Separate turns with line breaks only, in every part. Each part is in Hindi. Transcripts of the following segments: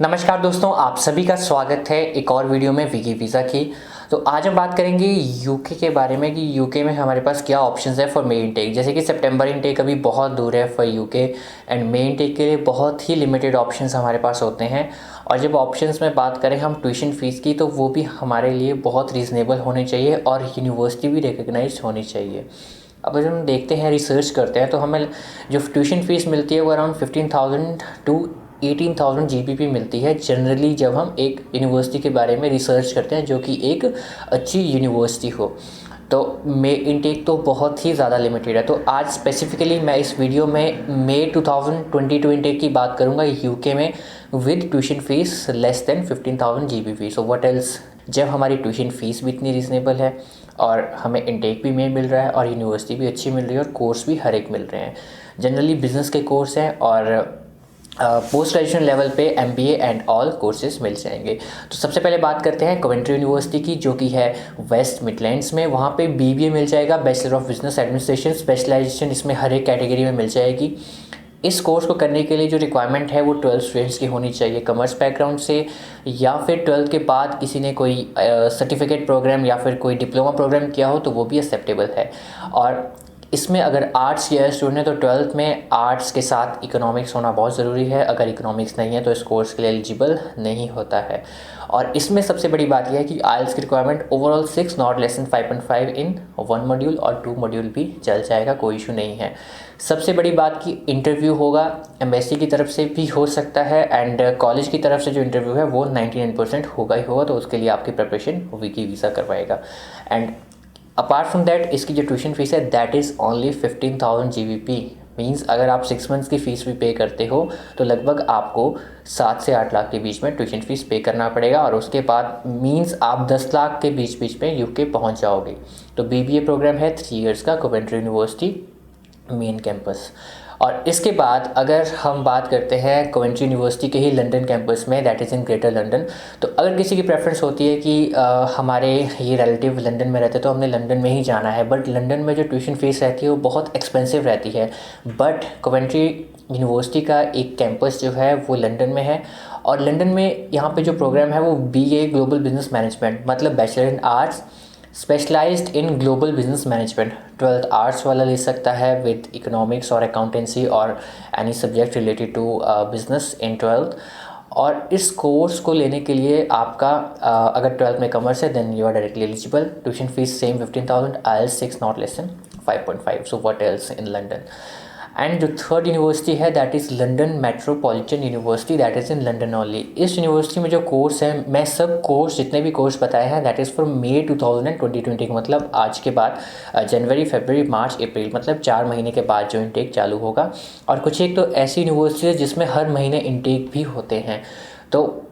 नमस्कार दोस्तों, आप सभी का स्वागत है एक और वीडियो में विकी वीज़ा की। तो आज हम बात करेंगे यूके के बारे में कि यूके में हमारे पास क्या ऑप्शंस है फॉर मे इनटेक। जैसे कि सितंबर इनटेक अभी बहुत दूर है for UK and may intake के लिए बहुत ही लिमिटेड ऑप्शंस हमारे पास होते हैं। और जब ऑप्शंस में बात करें हम ट्यूशन फ़ीस की, तो वो भी हमारे लिए बहुत रीज़नेबल होनी चाहिए और यूनिवर्सिटी भी रिकगनाइज होनी चाहिए। अब जब हम देखते हैं, रिसर्च करते हैं, तो हमें जो ट्यूशन फ़ीस मिलती है वो अराउंड 15,000 टू 18,000 GBP मिलती है जनरली, जब हम एक यूनिवर्सिटी के बारे में रिसर्च करते हैं जो कि एक अच्छी यूनिवर्सिटी हो। तो मे इनटेक तो बहुत ही ज़्यादा लिमिटेड है। तो आज स्पेसिफिकली मैं इस वीडियो में मे 2022 इनटेक की बात करूँगा यूके में with tuition fees less than 15,000 GBP। So what else, जब हमारी ट्यूशन फ़ीस भी इतनी रीज़नेबल है और हमें इनटेक भी में मिल रहा है और यूनिवर्सिटी भी अच्छी मिल रही है और कोर्स भी हर एक मिल रहे हैं। जनरली बिज़नेस के कोर्स हैं और पोस्ट ग्रेजुएशन लेवल पे MBA एंड ऑल कोर्सेज मिल जाएंगे। तो सबसे पहले बात करते हैं कवेंट्री यूनिवर्सिटी की, जो कि है वेस्ट मिडलैंड्स में। वहाँ पे BBA मिल जाएगा, bachelor of business administration. Specialization इसमें हर एक कैटेगरी में मिल जाएगी। इस कोर्स को करने के लिए जो रिक्वायरमेंट है वो 12 स्टूडेंट्स की होनी चाहिए कॉमर्स बैकग्राउंड से, या फिर 12 के बाद किसी ने कोई सर्टिफिकेट प्रोग्राम या फिर कोई डिप्लोमा प्रोग्राम किया हो तो वो भी एक्सेप्टेबल है। और इसमें अगर आर्ट्स किया है स्टूडेंट ने तो 12th में आर्ट्स के साथ इकोनॉमिक्स होना बहुत ज़रूरी है। अगर इकोनॉमिक्स नहीं है तो इस कोर्स के लिए एलिजिबल नहीं होता है। और इसमें सबसे बड़ी बात यह है कि आइल्स की requirement overall 6 not less than 5.5 in 1 module और 2 मॉड्यूल भी चल जाएगा, कोई इशू नहीं है। सबसे बड़ी बात कि इंटरव्यू होगा एम्बेसी की तरफ से भी हो सकता है एंड कॉलेज की तरफ से जो इंटरव्यू है वो 99% होगा ही होगा। तो उसके लिए आपकी प्रिपरेशन विकी वीज़ा करवाएगा। एंड अपार्ट फ्रॉम दैट इसकी जो ट्यूशन फीस है that is only 15,000 GBP। Means अगर आप 6 मंथ्स की फ़ीस भी पे करते हो तो लगभग आपको 7 से 8 लाख के बीच में ट्यूशन फ़ीस पे करना पड़ेगा। और उसके बाद मीन्स आप 10 लाख के बीच में यूके पहुंच जाओगे। तो BBA प्रोग्राम है 3 इयर्स का, कवेंट्री यूनिवर्सिटी मेन कैंपस। और इसके बाद अगर हम बात करते हैं कवेंट्री यूनिवर्सिटी के ही लंदन कैंपस में, that is in greater London. तो अगर किसी की प्रेफरेंस होती है कि हमारे ये रिलेटिव लंदन में रहते तो हमने लंदन में ही जाना है, बट लंदन में जो ट्यूशन फ़ीस रहती है वो बहुत एक्सपेंसिव रहती है। बट कवेंट्री यूनिवर्सिटी का एक कैंपस जो है वो लंदन में है और लंदन में यहाँ पे जो प्रोग्राम है वो BA ग्लोबल बिजनेस मैनेजमेंट, मतलब bachelor in arts specialized in global business management. 12th arts वाला ले सकता है विद इकोनॉमिक्स और अकाउंटेंसी और any subject related to business in 12th। और इस कोर्स को लेने के लिए आपका अगर 12th में कॉमर्स है then you are directly eligible. Tuition fees same 15,000, IELTS 6 not less than 5.5। So what else in London. And जो थर्ड यूनिवर्सिटी है that is London metropolitan university, that is in London only. इस यूनिवर्सिटी में जो कोर्स है, मैं सब कोर्स जितने भी कोर्स बताए हैं दैट इज़ फॉर मे 2020 मतलब आज के बाद जनवरी फरवरी मार्च अप्रैल, मतलब 4 महीने के बाद जो इनटेक चालू होगा। और कुछ एक तो ऐसी यूनिवर्सिटी है जिसमें हर महीने इनटेक भी होते हैं। तो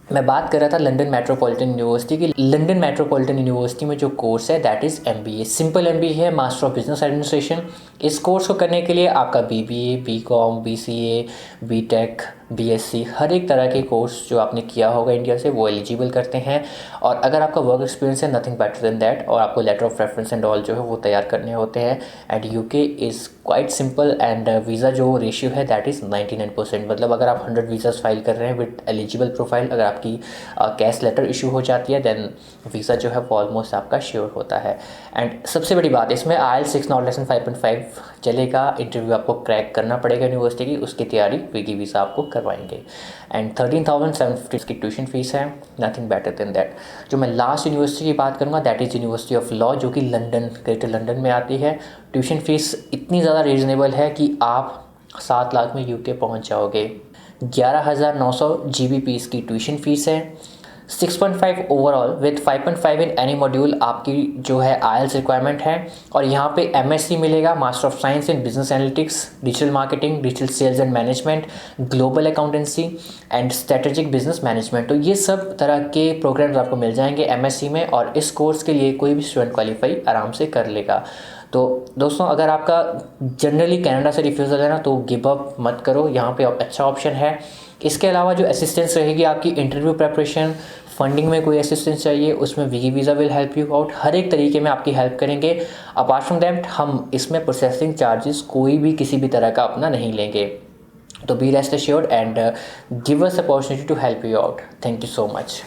मैं बात कर रहा था लंदन मेट्रोपॉलिटन यूनिवर्सिटी की। लंदन मेट्रोपॉलिटन यूनिवर्सिटी में जो कोर्स है that is MBA, simple MBA है, मास्टर ऑफ बिजनेस एडमिनिस्ट्रेशन। इस कोर्स को करने के लिए आपका BBA, BCom, BCA, BTech, BSc हर एक तरह के कोर्स जो आपने किया होगा इंडिया से वो एलिजिबल करते हैं। और अगर आपका वर्क एक्सपीरियंस है नथिंग बेटर देन दैट, और आपको letter of reference and all जो है वो तैयार करने होते हैं। And UK is quite simple and visa जो रेशियो है दैट इज़ 99%। मतलब अगर आप 100 वीज़ास फाइल कर रहे हैं विद एलिजिबल प्रोफाइल, अगर आपकी कैश लेटर इशू हो जाती है देन वीज़ा जो है वो ऑलमोस्ट आपका श्योर होता है। एंड सबसे बड़ी बात इसमें IELTS 6 नॉट लेस देन 5.5 चलेगा। इंटरव्यू आपको क्रैक करना पड़ेगा यूनिवर्सिटी की, उसकी तैयारी विकी वीज़ा आपको करवाएंगे। एंड 13,750 की ट्यूशन फीस है, नथिंग बेटर देन दैट। जो मैं लास्ट यूनिवर्सिटी की बात करूँगा that is university of law, जो कि लंदन ग्रेटर लंदन में आती है। ट्यूशन फीस इतनी ज़्यादा रीज़नेबल है कि आप 7 लाख में यूके पहुँच जाओगे। 11,900 GBP इसकी ट्यूशन फीस है, 6.5 overall with 5.5 in any module आपकी जो है IELTS रिक्वायरमेंट है। और यहाँ पे MSc मिलेगा, master of science in business analytics, digital marketing, digital sales and management, global accountancy and strategic business management. तो ये सब तरह के प्रोग्राम्स आपको मिल जाएंगे MSc में, और इस कोर्स के लिए कोई भी स्टूडेंट क्वालिफाई आराम से कर लेगा। तो दोस्तों अगर आपका जनरली कनाडा से रिफ्यूज़ल है ना तो गिव अप मत करो, यहाँ पे अच्छा ऑप्शन है। इसके अलावा जो असिस्टेंस रहेगी आपकी इंटरव्यू प्रेपरेशन, फंडिंग में कोई असिस्टेंस चाहिए उसमें Vicky visa will help you out, हर एक तरीके में आपकी हेल्प करेंगे। अपार्ट फ्रॉम दैट हम इसमें प्रोसेसिंग चार्जेस कोई भी किसी भी तरह का अपना नहीं लेंगे। तो be rest assured and give us opportunity to help you out. Thank you so much.